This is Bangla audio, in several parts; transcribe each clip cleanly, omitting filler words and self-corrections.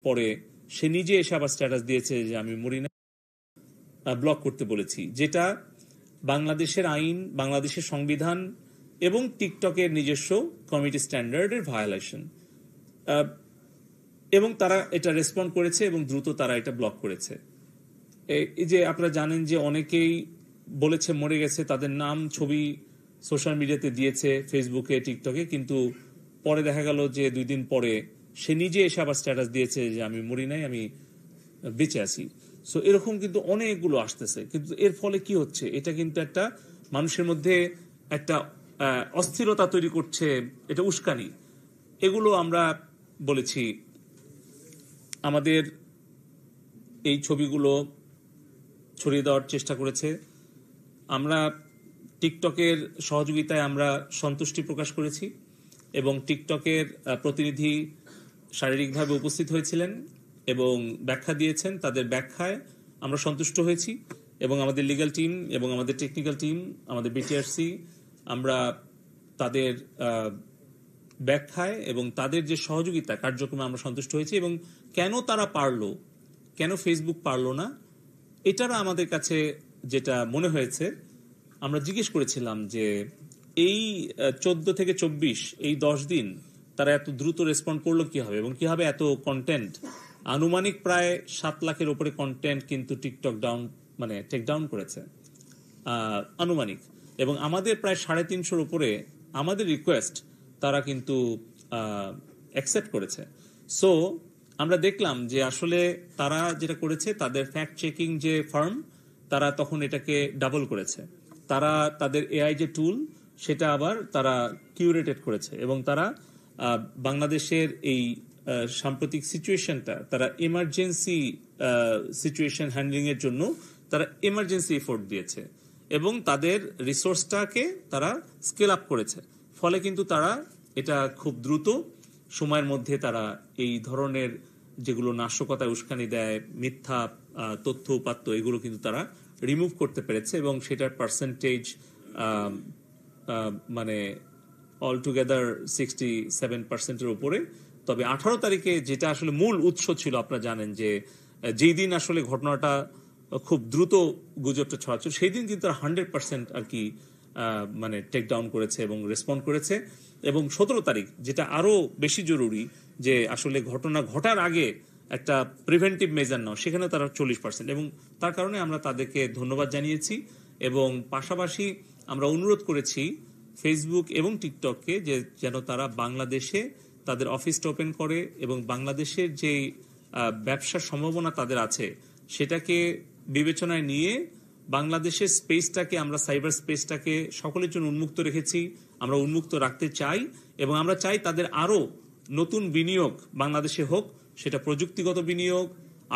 পরে সে নিজে এসে আবার স্ট্যাটাস দিয়েছে যে আমি মরি না, ব্লক করতে বলেছি, যেটা বাংলাদেশের আইন, বাংলাদেশের সংবিধান এবং টিকটকের নিজস্ব কমিউনিটি স্ট্যান্ডার্ডের ভায়োলেশন। এবং তারা এটা রেসপন্ড করেছে এবং দ্রুত তারা এটা ব্লক করেছে। এই যে আপনারা জানেন যে অনেকেই বলেছে মরে গেছে, তাদের নাম ছবি সোশ্যাল মিডিয়াতে দিয়েছে, ফেসবুকে, টিকটকে, কিন্তু পরে দেখা গেল যে 2 দিন পরে সে নিজে এসে আবার স্ট্যাটাস দিয়েছে যে আমি মরি নাই, আমি বেঁচে আছি। সো এরকম কিন্তু অনেকগুলো আসতেছে, কিন্তু এর ফলে কি হচ্ছে, এটা কিন্তু একটা মানুষের মধ্যে একটা অস্থিরতা তৈরি করছে, এটা উস্কানি। এগুলো আমরা বলেছি আমাদের এই ছবিগুলো ছড়িয়ে দেওয়ার চেষ্টা করেছে। আমরা টিকটকের সহযোগিতায় আমরা সন্তুষ্টি প্রকাশ করেছি এবং টিকটকের প্রতিনিধি শারীরিকভাবে উপস্থিত হয়েছিলেন এবং ব্যাখ্যা দিয়েছেন। তাদের ব্যাখ্যায় আমরা সন্তুষ্ট হয়েছি এবং আমাদের লিগ্যাল টিম এবং আমাদের টেকনিক্যাল টিম, আমাদের বিটিআরসি, আমরা তাদের ব্যাখ্যায় এবং তাদের যে সহযোগিতা কার্যক্রমে আমরা সন্তুষ্ট হয়েছি। এবং কেন তারা পারলো, কেন ফেসবুক পারলো না, এটারা আমাদের কাছে যেটা মনে হয়েছে, আমরা জিজ্ঞেস করেছিলাম যে এই 14 থেকে 24 এই 10 দিন তারা এত দ্রুত রেসপন্ড করলো কিভাবে এবং কিভাবে এত কন্টেন্ট, আনুমানিক প্রায় 7 লাখের উপরে কন্টেন্ট কিন্তু টিকটক টেক ডাউন করেছে আনুমানিক, এবং আমাদের প্রায় 350-এর উপরে আমাদের রিকোয়েস্ট তারা কিন্তু অ্যাকসেপ্ট করেছে। সো আমরা দেখলাম যে আসলে তারা যেটা করেছে, তাদের ফ্যাক্ট চেকিং যে ফার্ম, তারা তখন এটাকে ডাবল করেছে। তারা তাদের এআই যে টুল, সেটা আবার তারা কিউরেটেড করেছে এবং তারা বাংলাদেশের এই সাম্প্রতিক সিচুয়েশনটা, তারা এমার্জেন্সি সিচুয়েশন হ্যান্ডলিং এর জন্য তারা এমার্জেন্সি এফোর্ট দিয়েছে এবং তাদের রিসোর্সটাকে তারা স্কেল আপ করেছে। ফলে কিন্তু তারা এটা খুব দ্রুত সময়ের মধ্যে তারা এই ধরনের যেগুলো নাশকতায় উস্কানি দেয়, মিথ্যা তথ্য উপাত্ত, এগুলো কিন্তু তারা রিমুভ করতে পেরেছে এবং সেটার পার্সেন্টেজ অল টুগেদার 67%-এর উপরে। তবে 18 তারিখে যেটা আসলে মূল উৎস ছিল, আপনারা জানেন যে যেই দিন আসলে ঘটনাটা খুব দ্রুত গুজবটা ছড়াচ্ছিল, সেই দিন কিন্তু 100% আর কি টেক ডাউন করেছে এবং রেসপন্ড করেছে। এবং 17 তারিখ, যেটা আরো বেশি জরুরি, যে আসলে ঘটনা ঘটার আগে একটা প্রিভেন্টিভ মেজার নাও, সেখানে তারা 40%, এবং তার কারণে আমরা তাদেরকে ধন্যবাদ জানিয়েছি। এবং পাশাপাশি আমরা অনুরোধ করেছি ফেসবুক এবং টিকটককে যে যেন তারা বাংলাদেশে তাদের অফিসটা ওপেন করে এবং বাংলাদেশের যে ব্যবসার সম্ভাবনা তাদের আছে সেটাকে বিবেচনায় নিয়ে বাংলাদেশের স্পেসটাকে, আমরা সাইবার স্পেসটাকে সকলের জন্য উন্মুক্ত রেখেছি, আমরা উন্মুক্ত রাখতে চাই এবং আমরা চাই তাদের আরো নতুন বিনিয়োগ বাংলাদেশে হোক, সেটা প্রযুক্তিগত বিনিয়োগ,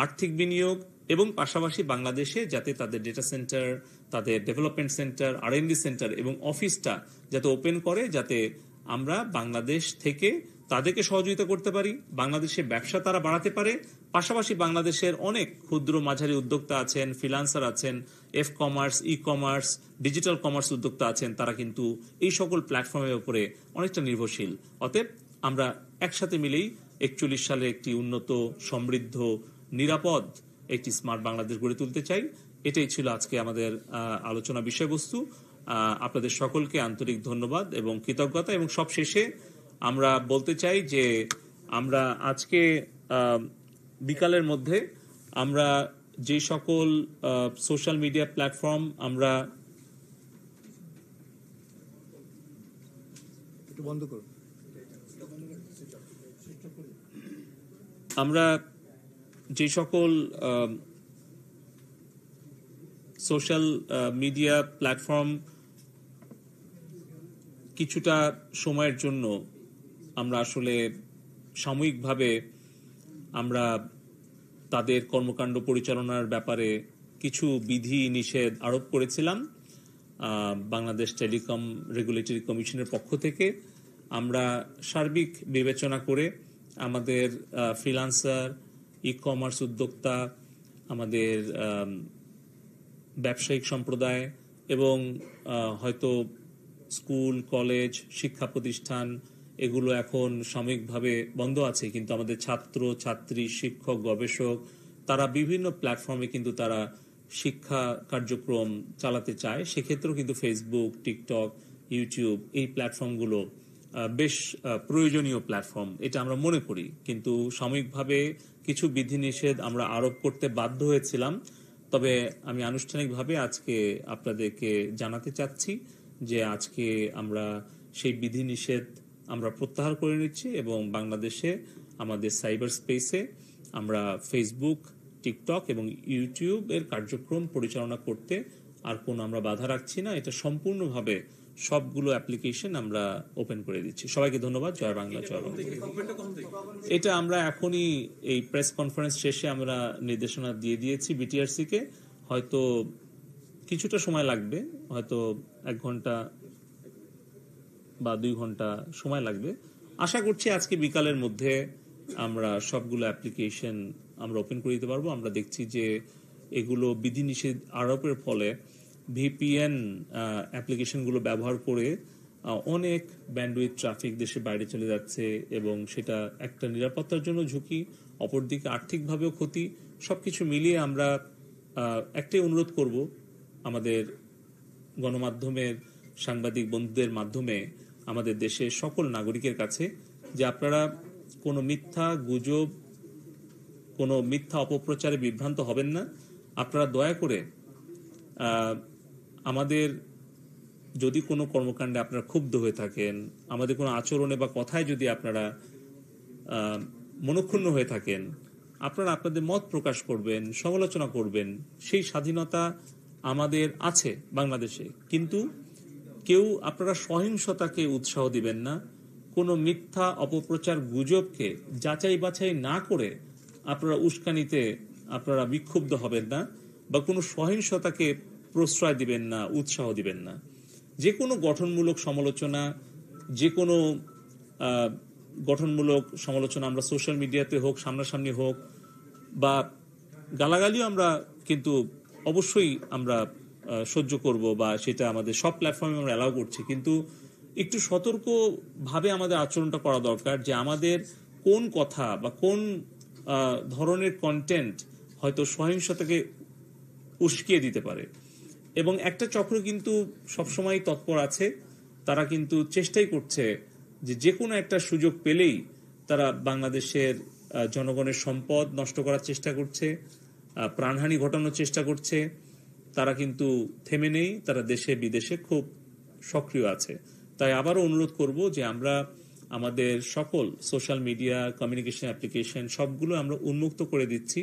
আর্থিক বিনিয়োগ, এবং পাশাপাশি বাংলাদেশে যাতে তাদের ডেটা সেন্টার, তাদের ডেভেলপমেন্ট সেন্টার, আর&ডি সেন্টার এবং অফিসটা যাতে ওপেন করে, যাতে আমরা বাংলাদেশ থেকে তাদেরকে সহযোগিতা করতে পারি, বাংলাদেশের ব্যবসা তারা বাড়াতে পারে। পাশাপাশি বাংলাদেশের অনেক ক্ষুদ্র মাঝারি উদ্যোক্তা আছেন, ফ্রিল্যান্সার আছেন, F commerce, e commerce, digital commerce উদ্যোক্তা আছেন, তারা কিন্তু এই সকল প্ল্যাটফর্মের উপরে অনেকটা নির্ভরশীল। অতএব আমরা একসাথে মিলেই 41 সালে একটি উন্নত, সমৃদ্ধ, নিরাপদ একটি স্মার্ট বাংলাদেশ গড়ে তুলতে চাই। এটাই ছিল আজকে আমাদের আলোচনা বিষয়বস্তু। আপনাদের সকলকে আন্তরিক ধন্যবাদ এবং কৃতজ্ঞতা। এবং সব শেষে আমরা বলতে চাই যে আমরা আজকে বিকালের মধ্যে আমরা যে সকল সোশ্যাল মিডিয়া প্ল্যাটফর্ম আমরা যে সকল সোশ্যাল মিডিয়া প্ল্যাটফর্ম কিছুটা সময়ের জন্য আমরা আসলে সাময়িকভাবে আমরা তাদের কর্মকাণ্ড পরিচালনার ব্যাপারে কিছু বিধি নিষেধ আরোপ করেছিলাম বাংলাদেশ টেলিকম রেগুলেটরি কমিশনের পক্ষ থেকে। আমরা সার্বিক বিবেচনা করে আমাদের ফ্রিল্যান্সার, ই কমার্স উদ্যোক্তা, আমাদের ব্যবসায়িক সম্প্রদায় এবং হয়তো স্কুল, কলেজ, শিক্ষা প্রতিষ্ঠান এগুলো এখন সাময়িকভাবে বন্ধ আছে, কিন্তু আমাদের ছাত্র ছাত্রী, শিক্ষক, গবেষক তারা বিভিন্ন প্ল্যাটফর্মে কিন্তু তারা শিক্ষা কার্যক্রম চালাতে চায়। সেক্ষেত্রেও কিন্তু ফেসবুক, টিকটক, ইউটিউব এই প্ল্যাটফর্মগুলো বেশ প্রয়োজনীয় প্ল্যাটফর্ম, এটা আমরা মনে করি। কিন্তু সাময়িকভাবে কিছু বিধিনিষেধ আমরা আরোপ করতে বাধ্য হয়েছিলাম। তবে আমি আনুষ্ঠানিকভাবে আজকে আপনাদেরকে জানাতে চাচ্ছি যে আজকে আমরা সেই বিধিনিষেধ আমরা প্রত্যাহার করে নিচ্ছি এবং বাংলাদেশে আমাদের সাইবার স্পেসে আমরা ফেসবুক, টিকটক এবং ইউটিউব এর কার্যক্রম পরিচালনা করতে আর কোনো আমরা বাধা রাখছি না। এটা সম্পূর্ণভাবে সবগুলো অ্যাপ্লিকেশন আমরা ওপেন করে দিচ্ছি। সবাইকে ধন্যবাদ। জয় বাংলা, জয় বাংলা। এটা আমরা এখনই এই প্রেস কনফারেন্স শেষে আমরা নির্দেশনা দিয়ে দিয়েছি বিটিআরসি কে। হয়তো কিছুটা সময় লাগবে, হয়তো 1 ঘন্টা বা 2 ঘন্টা সময় লাগবে। আশা করছি আজকে বিকালের মধ্যে আমরা সবগুলো অ্যাপ্লিকেশন আমরা ওপেন করে দিতে পারবো। আমরা দেখছি যে এগুলো বিধিনিষেধ আরোপের ফলে ভিপিএন অ্যাপ্লিকেশনগুলো ব্যবহার করে অনেক ব্যান্ডউইথ ট্রাফিক দেশের বাইরে চলে যাচ্ছে এবং সেটা একটা নিরাপত্তার জন্য ঝুঁকি, অপরদিকে আর্থিকভাবেও ক্ষতি। সবকিছু মিলিয়ে আমরা একটাই অনুরোধ করব আমাদের গণমাধ্যমের সাংবাদিক বন্ধুদের মাধ্যমে আমাদের দেশের সকল নাগরিকের কাছে যে আপনারা কোনো মিথ্যা গুজব, কোনো মিথ্যা অপপ্রচারে বিভ্রান্ত হবেন না। আপনারা দয়া করে আমাদের যদি কোনো কর্মকাণ্ডে আপনারা ক্ষুব্ধ হয়ে থাকেন, আমাদের কোনো আচরণে বা কথায় যদি আপনারা মনক্ষুণ্ণ হয়ে থাকেন, আপনারা আপনাদের মত প্রকাশ করবেন, সমালোচনা করবেন, সেই স্বাধীনতা আমাদের আছে বাংলাদেশে। কিন্তু কেউ আপনারা সহিংসতাকে উৎসাহ দিবেন না। কোনো মিথ্যা অপপ্রচার গুজবকে যাচাই বাছাই না করে আপনারা উস্কানিতে আপনারা বিক্ষুব্ধ হবেন না বা কোনো সহিংসতাকে প্রশ্রয় দিবেন না, উৎসাহ দিবেন না। যে কোনো গঠনমূলক সমালোচনা, যে কোনো গঠনমূলক সমালোচনা আমরা সোশ্যাল মিডিয়াতে হোক, সামনাসামনি হোক বা গালাগালিও আমরা কিন্তু অবশ্যই আমরা সহ্য করব বা সেটা আমাদের সব প্ল্যাটফর্মে আমরা অ্যালাউ করছি। কিন্তু একটু সতর্কভাবে আমাদের আচরণটা করা দরকার যে আমাদের কোন কথা বা কোন ধরনের কন্টেন্ট হয়তো সহিংসতাকে উস্কিয়ে দিতে পারে। এবং একটা চক্র কিন্তু সবসময় তৎপর আছে, তারা কিন্তু চেষ্টাই করছে যে কোনো একটা সুযোগ পেলেই তারা বাংলাদেশের জনগণের সম্পদ নষ্ট করার চেষ্টা করছে, প্রাণহানি ঘটানোর চেষ্টা করছে। তারা কিন্তু থেমে নেই, তারা দেশে বিদেশে খুব সক্রিয় আছে। তাই আবারও অনুরোধ করব যে আমরা আমাদের সকল সোশ্যাল মিডিয়া কমিউনিকেশন অ্যাপ্লিকেশন সবগুলো আমরা উন্মুক্ত করে দিচ্ছি।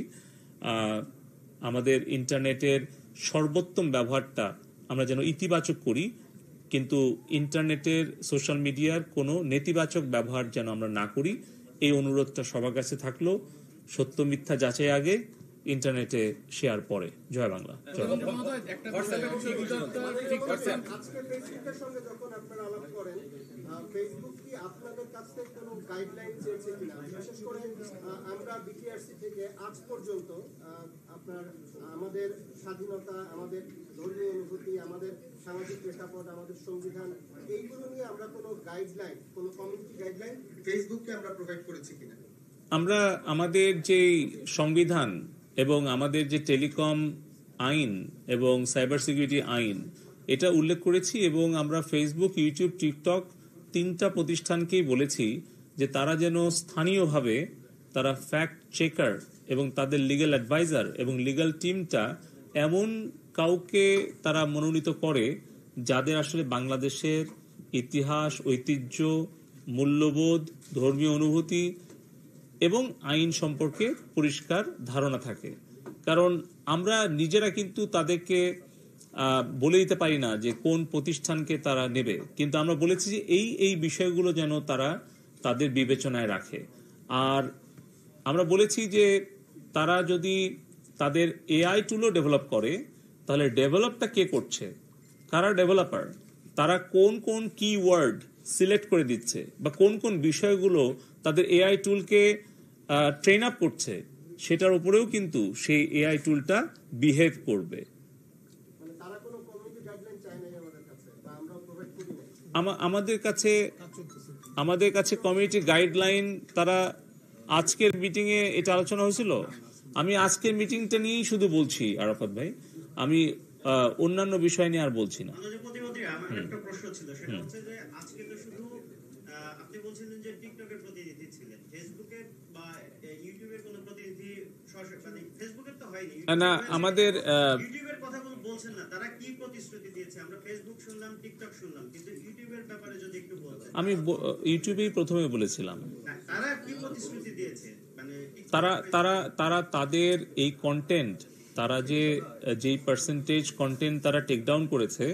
আমাদের ইন্টারনেটের সর্বোত্তম ব্যবহারটা আমরা যেন ইতিবাচক করি, কিন্তু ইন্টারনেটের সোশ্যাল মিডিয়ার কোনো নেতিবাচক ব্যবহার যেন আমরা না করি, এই অনুরোধটা সবার কাছে থাকলো। সত্য মিথ্যা যাচাই আগে, ইন্টারনেটে শেয়ার পরে। জয় বাংলা, জয় বাংলা। ফেসবুক কি আপনাদের কাছ থেকে কোনো গাইডলাইন চেয়েছে কিনা? বিশেষ করে আমরা বিটিআরসি থেকে আজ পর্যন্ত আপনার আমাদের স্বাধীনতা, আমাদের ধর্মীয় অনুভূতি, আমাদের সামাজিক প্রেক্ষাপট, আমাদের সংবিধান, এইগুলো নিয়ে আমরা কোনো গাইডলাইন, কোনো কমিউনিটি গাইডলাইন ফেসবুককে আমরা প্রোভাইড করেছি কিনা? আমরা আমাদের যে সংবিধান এবং আমাদের যে টেলিকম আইন এবং সাইবার সিকিউরিটি আইন এটা উল্লেখ করেছি এবং আমরা ফেসবুক, ইউটিউব, টিকটক 3টা প্রতিষ্ঠানকেই বলেছি যে তারা যেন স্থানীয়ভাবে তারা ফ্যাক্ট চেকার এবং তাদের লিগ্যাল অ্যাডভাইজার এবং লিগ্যাল টিমটা এমন কাউকে তারা মনোনীত করে যাদের আসলে বাংলাদেশের ইতিহাস, ঐতিহ্য, মূল্যবোধ, ধর্মীয় অনুভূতি এবং আইন সম্পর্কে পরিষ্কার ধারণা থাকে। কারণ আমরা নিজেরা কিন্তু তাদেরকে বলে দিতে পারি না যে কোন প্রতিষ্ঠানকে তারা নেবে, কিন্তু আমরা বলেছি যে এই বিষয়গুলো যেন তারা তাদের বিবেচনায় রাখে। আর আমরা বলেছি যে তারা যদি তাদের এআই টুলও ডেভেলপ করে, তাহলে ডেভেলপটা কে করছে, কারা ডেভেলপার, তারা কোন কোন কিওয়ার্ড সিলেক্ট করে দিচ্ছে বা কোন কোন বিষয়গুলো তাদের এআই টুলকে ট্রেন আপ করছে, সেটার উপরেও কিন্তু সেই এআই টুলটা বিহেভ করবে। আমাদের কাছে আমাদের কাছে কমিউনিটি গাইডলাইন, তারা আজকের মিটিং এ এটা আলোচনা হয়েছিল। আমি আজকের মিটিংটা নিয়েই শুধু বলছি আরাফাত ভাই, আমি অন্যান্য বিষয় নিয়ে আর বলছি না। আমার একটা প্রশ্ন ছিল, সেটা হচ্ছে যে আজকে তো শুধু আপনি বলছিলেন যে টিকটকের প্রতিনিধি ছিলেন, ফেসবুকের বা ইউটিউবের কোনো প্রতিনিধি মানে ফেসবুকের তো হয়নি না, আমাদের ইউটিউবের কথা বলছেন না, তারা কি প্রতিশ্রুতি দিয়েছে? আমরা ফেসবুক শুনলাম, টিকটক শুনলাম, কিন্তু ইউটিউবের ব্যাপারে যদি একটু বলতেন। আমি ইউটিউবেই প্রথমে বলেছিলাম, তারা কি প্রতিশ্রুতি দিয়েছে, মানে তারা তারা তারা তাদের এই কন্টেন্ট, তারা যেই পার্সেন্টেজ কন্টেন্ট তারা টেক ডাউন করেছে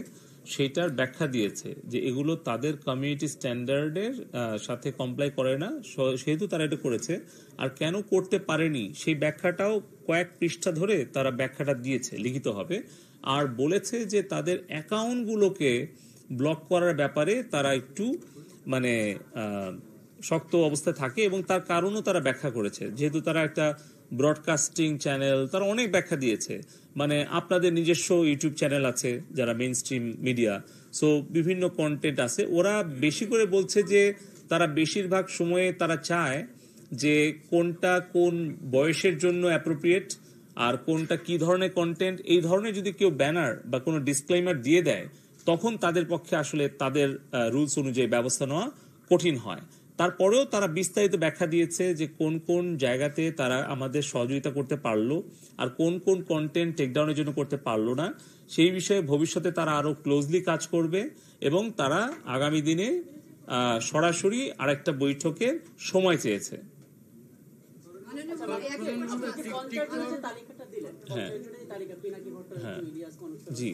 সেটার ব্যাখ্যা দিয়েছে যে এগুলো তাদের কমিউনিটি স্ট্যান্ডার্ডের সাথে কমপ্লাই করে না, সেহেতু তারা এটা করেছে। আর কেন করতে পারেনি সেই ব্যাখ্যাটাও কয়েক পৃষ্ঠা ধরে তারা ব্যাখ্যাটা দিয়েছে লিখিতভাবে। আর বলেছে যে তাদের অ্যাকাউন্টগুলোকে ব্লক করার ব্যাপারে তারা একটু মানে শক্ত অবস্থায় থাকে, এবং তার কারণও তারা ব্যাখ্যা করেছে। যেহেতু তারা একটা ব্রডকাস্টিং চ্যানেল, তারা অনেক ব্যাখ্যা দিয়েছে। মানে আপনাদের নিজস্ব ইউটিউব চ্যানেল আছে যারা মেইন স্ট্রিম মিডিয়া, সো বিভিন্ন কন্টেন্ট আছে। ওরা বেশি করে বলছে যে তারা বেশিরভাগ সময়ে তারা চায় যে কোনটা কোন বয়সের জন্য অ্যাপ্রোপ্রিয়েট আর কোনটা কি ধরনের কন্টেন্ট, এই ধরনের যদি কেউ ব্যানার বা কোনো ডিসক্লেইমার দিয়ে দেয় তখন তাদের পক্ষে আসলে তাদের রুলস অনুযায়ী ব্যবস্থা নেওয়া কঠিন হয়। তারপরেও তারা বিস্তারিত ব্যাখ্যা দিয়েছে যে কোন কোন জায়গাতে তারা আমাদের সহযোগিতা করতে পারলো আর কোন কোন কন্টেন্ট টেকডাউনের জন্য করতে পারলো না। সেই বিষয়ে ভবিষ্যতে তারা আরো ক্লোজলি কাজ করবে এবং তারা আগামী দিনে সরাসরি আরেকটা বৈঠকের সময় চেয়েছে। হ্যাঁ, হ্যাঁ, জি।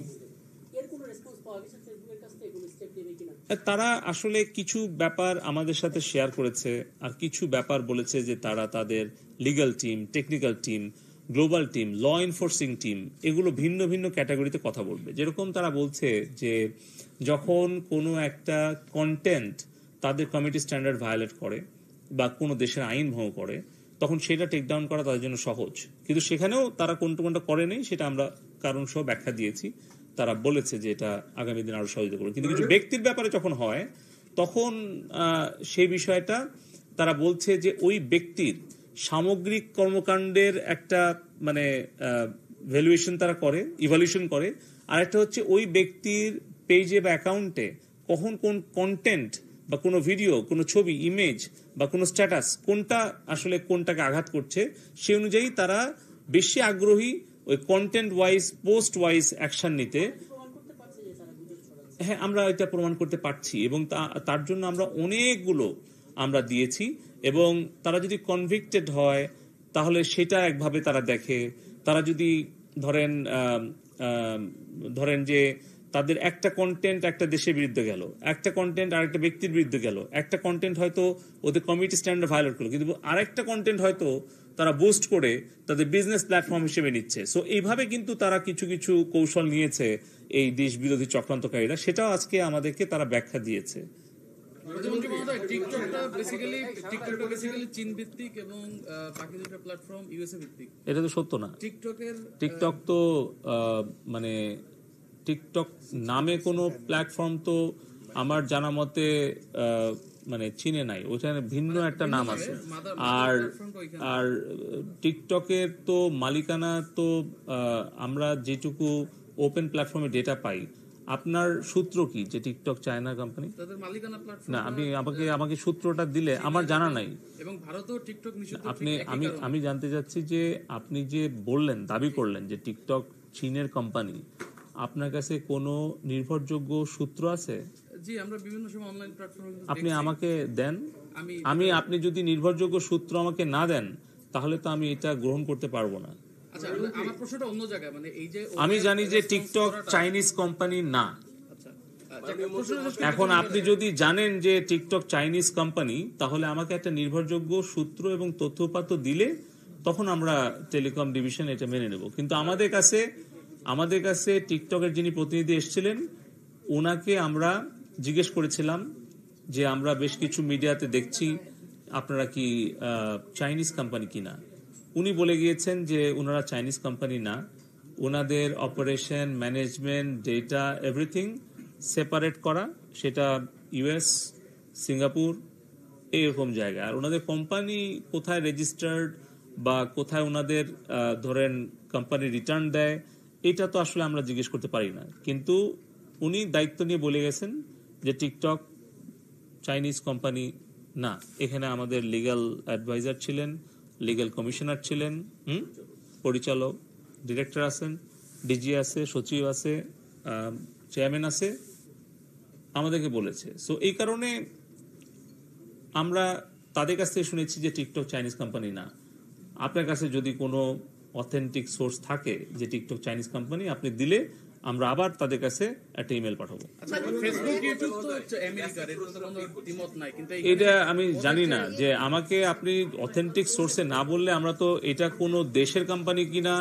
তারা আসলে কিছু ব্যাপার আমাদের সাথে শেয়ার করেছে, আর কিছু ব্যাপার বলেছে যে তারা তাদের legal team, technical team, global team, law enforcing team, এগুলো ভিন্ন ভিন্ন ক্যাটাগরিতে কথা বলবে। যেরকম তারা বলছে যে যখন কোনো একটা কন্টেন্ট তাদের কমিউনিটি স্ট্যান্ডার্ড ভায়োলেট করে বা কোনো দেশের আইন ভঙ্গ করে, তখন সেটা টেক ডাউন করা তাদের জন্য সহজ। কিন্তু সেখানেও তারা কোনটা কোনটা করেনি সেটা আমরা কারণ সহ ব্যাখ্যা দিয়েছি। তারা বলেছে যে এটা আগামী দিন আরো সহযোগিতা করবে। কিন্তু কিছু ব্যক্তির ব্যাপারে যখন হয় তখন সেই বিষয়টা তারা বলছে যে ওই ব্যক্তির সামগ্রিক কর্মকাণ্ডের একটা মানে ভ্যালুয়েশন তারা করে, ইভ্যালুয়েশন করে। আর একটা হচ্ছে ওই ব্যক্তির পেজে বা অ্যাকাউন্টে কখন কোন কন্টেন্ট বা কোনো ভিডিও, কোনো ছবি, ইমেজ বা কোনো স্ট্যাটাস কোনটা আসলে কোনটাকে আঘাত করছে, সে অনুযায়ী তারা বেশি আগ্রহী ওই content wise, post wise action নিতে। হ্যাঁ, আমরা এটা প্রমাণ করতে পারছি এবং তার জন্য আমরা অনেকগুলো আমরা দিয়েছি। এবং তারা যদি কনভিক্টেড হয় তাহলে সেটা একভাবে তারা দেখে। তারা যদি ধরেন যে তাদের একটা কন্টেন্ট একটা দেশের বিরুদ্ধে গেল, একটা কন্টেন্ট আরেকটা ব্যক্তির বিরুদ্ধে গেল, একটা কন্টেন্ট হয়তো ওদের কমিউনিটি স্ট্যান্ডার্ড ভায়োলেট করলো, কিন্তু আরেকটা কন্টেন্ট হয়তো তারা বুস্ট করে তাদের বিজনেস প্ল্যাটফর্ম হিসেবে নিচ্ছে। সো এইভাবে কিন্তু তারা কিছু কিছু কৌশল নিয়েছে এই দেশ বিরোধী চক্রান্তকারীরা, সেটাও আজকে আমাদেরকে তারা ব্যাখ্যা দিয়েছে। এটা তো সত্য না। টিকটক তো মানে টিকটক নামে কোনো প্ল্যাটফর্ম তো আমার জানা মতে মানে চীনে নাই, ওখানে ভিন্ন একটা নাম আছে। আর টিকটকের তো মালিকানা তো আমরা যেটুকু ওপেন প্ল্যাটফর্মে ডেটা পাই, আপনার সূত্র কি যে টিকটক চায়না কোম্পানি? না, আমাকে সূত্রটা দিলে আমার জানা নাই। আমি জানতে চাচ্ছি যে আপনি যে বললেন, দাবি করলেন যে টিকটক চীনের কোম্পানি, আপনার কাছে কোনো নির্ভরযোগ্য সূত্র আছে? জি, আমরা বিভিন্ন সময় অনলাইন প্ল্যাটফর্মে আপনি আমাকে দেন। আপনি যদি নির্ভরযোগ্য সূত্র আমাকে না দেন তাহলে তো আমি এটা গ্রহণ করতে পারবো না। আচ্ছা, আমার প্রশ্নটা অন্য জায়গায়, মানে এই যে আমি জানি যে টিকটক চাইনিজ কোম্পানি না। এখন আপনি যদি জানেন যে টিকটক চাইনিজ কোম্পানি, তাহলে আমাকে একটা নির্ভরযোগ্য সূত্র এবং তথ্যপাত্র দিলে তখন আমরা টেলিকম ডিভিশন এটা মেনে নেব। কিন্তু আমাদের কাছে টিকটকের যিনি প্রতিনিধি এসেছিলেন, ওনাকে আমরা জিজ্ঞেস করেছিলাম যে আমরা বেশ কিছু মিডিয়াতে দেখছি আপনারা কি চাইনিজ কোম্পানি কিনা। উনি বলে গিয়েছেন যে ওনারা চাইনিজ কোম্পানি না, ওনাদের operation, management, data, everything separate করা, সেটা ইউএস, সিঙ্গাপুর, এইরকম জায়গা। আর ওনাদের কোম্পানি কোথায় রেজিস্টার্ড বা কোথায় ওনাদের ধরেন কোম্পানি রিটার্ন দেয়, এটা তো আসলে আমরা জিজ্ঞেস করতে পারি না। কিন্তু উনি দায়িত্ব নিয়ে বলে গেছেন যে টিকটক চাইনিজ কোম্পানি না। এখানে আমাদের লিগ্যাল অ্যাডভাইজার ছিলেন, লিগ্যাল কমিশনার ছিলেন, পরিচালক, ডিরেক্টর আছেন, ডিজি আছে, সচিব আছে, চেয়ারম্যান আছে, আমাদেরকে বলেছে। সো এই কারণে আমরা তাদের কাছ থেকে শুনেছি যে টিকটক চাইনিজ কোম্পানি না। আপনার কাছে যদি কোনো অথেন্টিক সোর্স থাকে যে টিকটক চাইনিজ কোম্পানি, আপনি দিলে আমরা আবার তাদের কাছে একটা ইমেল পাঠাবো। ফেসবুক ইউটিউব তো হচ্ছে আমেরিকার, এর তো কোনো দ্বিমত নাই, কিন্তু এটা আমি জানি না যে আমাকে আপনি অথেন্টিক সোর্সে না বললে আমরা তো এটা কোনো দেশের কোম্পানি কিনা,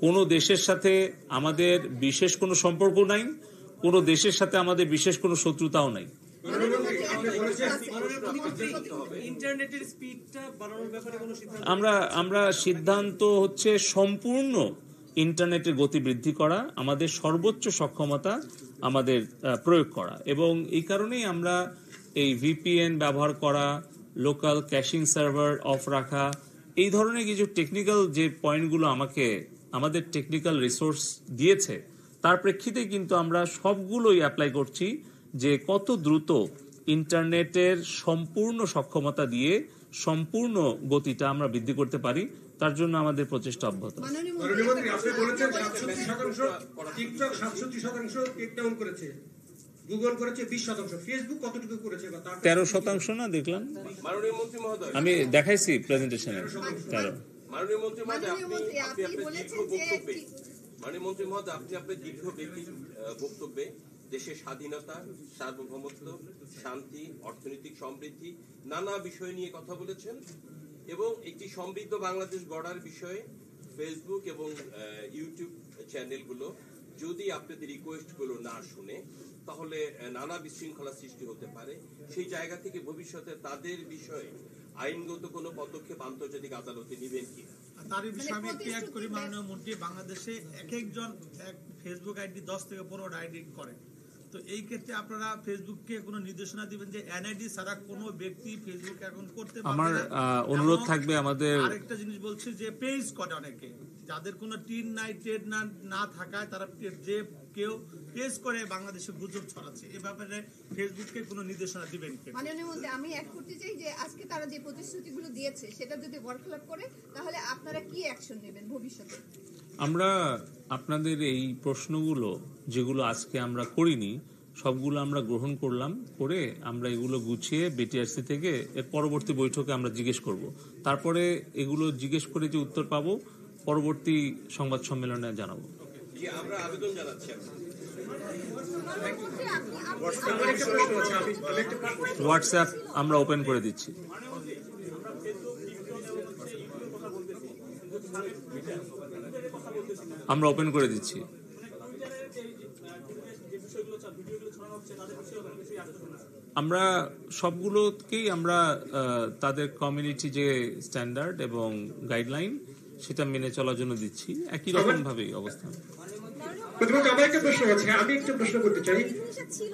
কোনো দেশের সাথে আমাদের বিশেষ কোনো সম্পর্ক নাই, কোনো দেশের সাথে আমাদের বিশেষ কোনো শত্রুতাও নাই। ইন্টারনেটের স্পিডটা বাড়ানোর ব্যাপারে কোনো সিদ্ধান্ত আমরা সিদ্ধান্ত হচ্ছে সম্পূর্ণ ইন্টারনেটের গতি বৃদ্ধি করা, আমাদের সর্বোচ্চ সক্ষমতা আমাদের প্রয়োগ করা, এবং এই কারণেই আমরা এই ভিপিএন ব্যবহার করা, লোকাল ক্যাশিং সার্ভার অফ রাখা, এই ধরনের কিছু টেকনিক্যাল যে পয়েন্টগুলো আমাদের টেকনিক্যাল রিসোর্স দিয়েছে, তার প্রেক্ষিতে কিন্তু আমরা সবগুলোই অ্যাপ্লাই করছি যে কত দ্রুত ইন্টারনেটের সম্পূর্ণ সক্ষমতা দিয়ে সম্পূর্ণ গতিটা আমরা বৃদ্ধি করতে পারি, তার জন্য আমাদের প্রচেষ্টা অব্যাহত। মাননীয় মন্ত্রী, আপনি বলেছেন 67% টিকটক 67% টেক ডাউন করেছে, গুগল করেছে 20%, ফেসবুক কতটুকু করেছে? 13% না দেখলাম, মাননীয় মন্ত্রী মহোদয়, আমি দেখাইছি প্রেজেন্টেশনে 13। মাননীয় মন্ত্রী মহোদয়, আপনি আপনি বলেছেন যে মাননীয় মন্ত্রী মহোদয়, আপনি আপনার দীর্ঘ বক্তব্যে দেশের স্বাধীনতা, সার্বভৌমত্ব, শান্তি, অর্থনৈতিক সমৃদ্ধি, নানা বিষয় নিয়ে কথা বলেছেন, এবং একটি সমৃদ্ধ বাংলাদেশ গড়ার বিষয়ে ফেসবুক এবং ইউটিউব চ্যানেলগুলো যদি আপনাদের রিকোয়েস্টগুলো না শুনে, তাহলে নানা বিশৃঙ্খলা সৃষ্টি হতে পারে। সেই জায়গা থেকে ভবিষ্যতে তাদের বিষয়ে আইনগত কোনো পদক্ষেপ আন্তর্জাতিক আদালতে নেবেন কিনা? তারই বিষয়ে আমি একটু অ্যাড করি। মাননীয় মন্ত্রী, বাংলাদেশে এক একজন ফেসবুক আইডি 10 থেকে 15টা আইডি করে। তো এই ক্ষেত্রে আপনারা ফেসবুককে কোনো নির্দেশনা দিবেন যে এনআইডি ছাড়া কোনো ব্যক্তি ফেসবুক অ্যাকাউন্ট করতে পারবে না? আমার অনুরোধ থাকবে আমাদের আরেকটা জিনিস বলছি যে পেজ করে অনেকে, যাদের কোনো টিন নাই, ট্রেড না থাকায় তারা যে কেউ পেজ করে বাংলাদেশে গুজব ছড়াচ্ছে। এ ব্যাপারে ফেসবুককে কোনো নির্দেশনা দিবেন কি? মাননীয় মন্ত্রী, আমি অ্যাড করতে চাই যে আজকে তারা যে প্রতিশ্রুতিগুলো দিয়েছে সেটা যদি বরখলাপ করে, তাহলে আপনারা কি অ্যাকশন নেবেন ভবিষ্যতে? আমরা আপনাদের এই প্রশ্নগুলো যেগুলো আজকে আমরা করিনি, সবগুলো আমরা গ্রহণ করলাম, করে আমরা এগুলো গুছিয়ে বিটিআরসি থেকে এর পরবর্তী বৈঠকে আমরা জিজ্ঞেস করব। তারপরে এগুলো জিজ্ঞেস করে যে উত্তর পাবো, পরবর্তী সংবাদ সম্মেলনে জানাবো। জি, আমরা আবেদন জানাচ্ছি। হোয়াটসঅ্যাপ আমরা ওপেন করে দিচ্ছি। আমরা ওপেন করে দিচ্ছি। আমরা সবগুলোকেই আমরা তাদের কমিউনিটি যে স্ট্যান্ডার্ড এবং গাইডলাইন সেটা মেনে চলার জন্য দিচ্ছি, একই রকম ভাবেই অবস্থান। আমার একটা প্রশ্ন আছে, আমি একটু প্রশ্ন করতে চাই। ছিল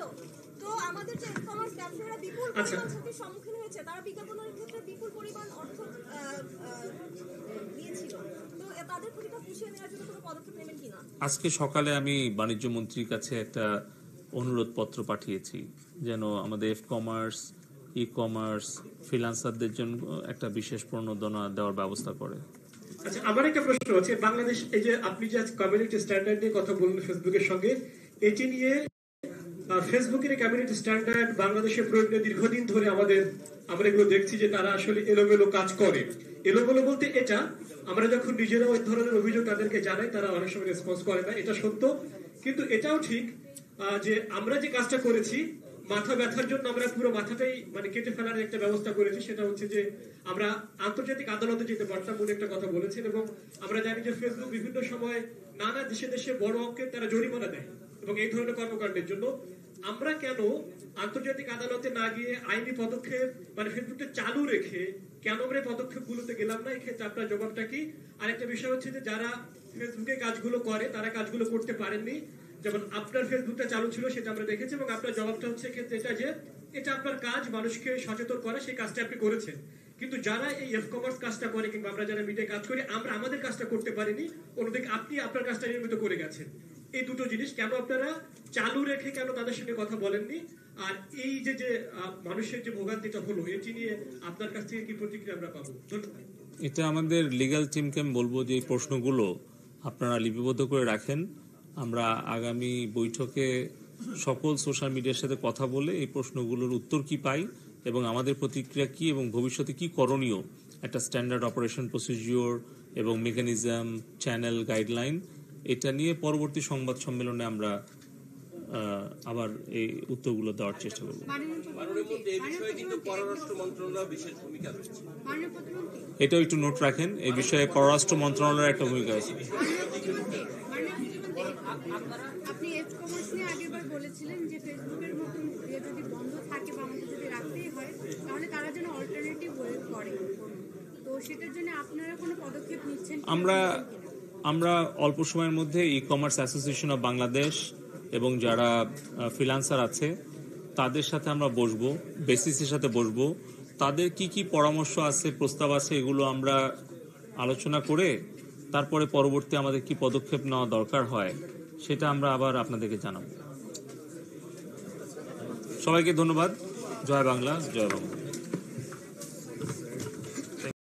তো আমাদের যে ই-কমার্স ব্যবসায়ীরা বিপুল পরিমাণ ঝুঁকির সম্মুখীন হয়েছে, তারা বিজ্ঞাপনের ক্ষেত্রে বিপুল পরিমাণ অর্থ দিয়েছিল, তো তাদের ক্ষতিটা পুষিয়ে নেওয়ার জন্য কোনো পদক্ষেপ নেবেন কিনা? আজকে সকালে আমি বাণিজ্য মন্ত্রীর কাছে একটা অনুরোধ পত্র পাঠিয়েছি যেন আমাদের কমার্স, ই কমার্স, ফ্রিল্যান্সারদের জন্য একটা বিশেষ প্রণোদনা দেওয়ার ব্যবস্থা করে। আচ্ছা, আমার একটা প্রশ্ন আছে, বাংলাদেশ এই যে আপনি যে কমিউনিটি স্ট্যান্ডার্ড নিয়ে কথা বললেন ফেসবুকের সঙ্গে, এটি নিয়ে ফেসবুকের কমিউনিটি স্ট্যান্ডার্ড বাংলাদেশে প্রয়োগ নিয়ে দীর্ঘদিন ধরে আমরা এগুলো দেখছি যে তারা আসলে এলোমেলো কাজ করে। এলোমেলো বলতে এটা, আমরা যখন নিজেরা ওই ধরনের অভিযোগ তাদেরকে জানাই, তারা অনেক সময় রেসপন্স করে না, এটা সত্য। কিন্তু এটাও ঠিক যে আমরা যে কাজটা করেছি, মাথা ব্যথার জন্য আমরা পুরো মাথাটাই কেটে ফেলার একটা ব্যবস্থা করেছি। সেটা হচ্ছে যে আমরা আন্তর্জাতিক আদালতে যেতে পারতাম বলে একটা কথা বলেছেন, এবং আমরা জানি যে ফেসবুক বিভিন্ন সময় নানা দেশে দেশে বড় অঙ্কের তারা জরিমানা দেয় এবং এই ধরনের কর্মকাণ্ডের জন্য। আমরা কেন আন্তর্জাতিক আদালতে না গিয়ে আইনি পদক্ষেপ ফেসবুকটা চালু রেখে কেন আমরা পদক্ষেপ গুলোতে গেলাম না? এই ক্ষেত্রে আপনার জবাবটা কি? আরেকটা বিষয় হচ্ছে যে যারা ফেসবুকে কাজগুলো করে তারা কাজগুলো করতে পারেননি, যেমন আপনার ফেসবুকটা চালু ছিল সেটা আমরা দেখেছি, এবং আপনার জবাবটা হচ্ছে ক্ষেত্রে এটা যে এটা আপনার কাজ, মানুষকে সচেতন করা, সেই কাজটা আপনি করেছেন। কিন্তু যারা এই কমার্স কাজটা করে কিংবা আমরা যারা মিডিয়া কাজ করি, আমরা আমাদের কাজটা করতে পারিনি, অন্যদিকে আপনি আপনার কাজটা নিয়মিত করে গেছেন। এই দুটো জিনিস কেন আপনারা চালু রেখে কেন তাদের সঙ্গে কথা বলেননি? আর এই যে যে মানুষের যে ভোগান্তিটা হলো, এটি নিয়ে আপনার কাছ থেকে কি প্রতিক্রিয়া আমরা পাবো? ধন্যবাদ। এটা আমাদের লিগ্যাল টিমকে আমি বলবো যে এই প্রশ্নগুলো আপনারা লিপিবদ্ধ করে রাখেন। আমরা আগামী বৈঠকে সকল সোশ্যাল মিডিয়ার সাথে কথা বলে এই প্রশ্নগুলোর উত্তর কি পাই এবং আমাদের প্রতিক্রিয়া কি এবং ভবিষ্যতে কি করণীয়, একটা স্ট্যান্ডার্ড অপারেশন প্রসিডিওর এবং মেকানিজম, চ্যানেল, গাইডলাইন, এটা নিয়ে পরবর্তী সংবাদ সম্মেলনে আমরা আবার এই উত্তরগুলো দেওয়ার চেষ্টা করব। মাননীয় মন্ত্রী, এই বিষয়ে কিন্তু পররাষ্ট্র মন্ত্রণালয়ের বিশেষ ভূমিকা রয়েছে। এটাও একটু নোট রাখেন, এই বিষয়ে পররাষ্ট্র মন্ত্রণালয়ের একটা ভূমিকা আছে। আপনি কমার্স নিয়ে আগেরবার বলেছিলেন যে ফেসবুকের মতন যদি বন্ধ থাকে বা আমাদের যদি রাখতেই হয় তাহলে তারা যেন অল্টারনেটিভ ওয়ে করে, তো সেটার জন্য আপনারা কোনো পদক্ষেপ নিচ্ছেন? আমরা অল্প সময়ের মধ্যে e commerce association of Bangladesh এবং যারা ফ্রিল্যান্সার আছে তাদের সাথে আমরা বসবো, বেসিসের সাথে বসবো, তাদের কি কি পরামর্শ আছে, প্রস্তাব আছে, এগুলো আমরা আলোচনা করে তারপরে পরবর্তী আমাদের কি পদক্ষেপ নেওয়া দরকার হয় সেটা আমরা আবার আপনাদেরকে জানাবো। সবাইকে ধন্যবাদ। জয় বাংলা, জয় বাংলা।